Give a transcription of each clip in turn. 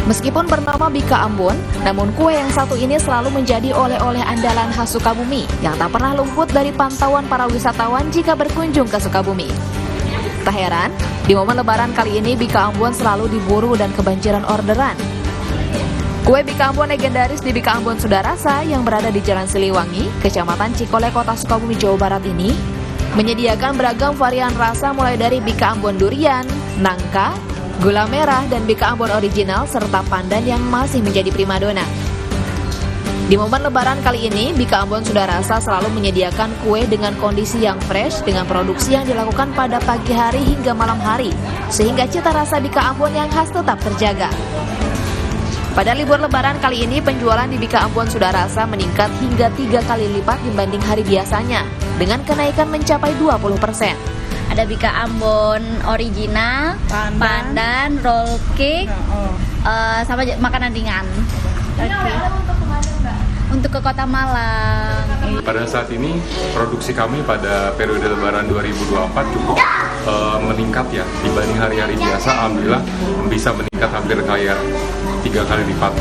Meskipun bernama Bika Ambon, namun kue yang satu ini selalu menjadi oleh-oleh andalan khas Sukabumi yang tak pernah luput dari pantauan para wisatawan jika berkunjung ke Sukabumi. Tak heran, di momen lebaran kali ini Bika Ambon selalu diburu dan kebanjiran orderan. Kue Bika Ambon legendaris di Bika Ambon Sudarasa yang berada di Jalan Siliwangi, Kecamatan Cikole, Kota Sukabumi, Jawa Barat ini menyediakan beragam varian rasa mulai dari Bika Ambon durian, nangka, gula merah, dan Bika Ambon original serta pandan yang masih menjadi primadona. Di momen lebaran kali ini, Bika Ambon Sudarasa selalu menyediakan kue dengan kondisi yang fresh dengan produksi yang dilakukan pada pagi hari hingga malam hari, sehingga cita rasa Bika Ambon yang khas tetap terjaga. Pada libur lebaran kali ini, penjualan di Bika Ambon Sudarasa meningkat hingga 3 kali lipat dibanding hari biasanya, dengan kenaikan mencapai 20%. Ada Bika Ambon original, pandan, roll cake, sama makanan ringan. Untuk ke Kota Malang. Pada saat ini produksi kami pada periode Lebaran 2024 cukup meningkat ya dibanding hari-hari biasa. Alhamdulillah bisa meningkat hampir kayak 3 kali lipat.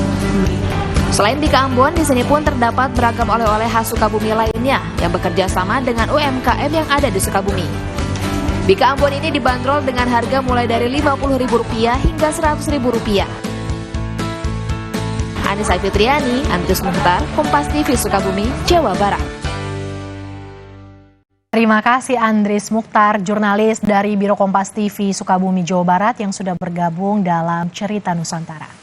Selain Bika Ambon, di sini pun terdapat beragam oleh-oleh khas Sukabumi lainnya yang bekerja sama dengan UMKM yang ada di Sukabumi. Bika Ambon ini dibanderol dengan harga mulai dari Rp50.000 hingga Rp100.000. Anissa Fitriani, Andrius Mukhtar, Kompas TV Sukabumi, Jawa Barat. Terima kasih Andrius Mukhtar, jurnalis dari Biro Kompas TV Sukabumi, Jawa Barat yang sudah bergabung dalam Cerita Nusantara.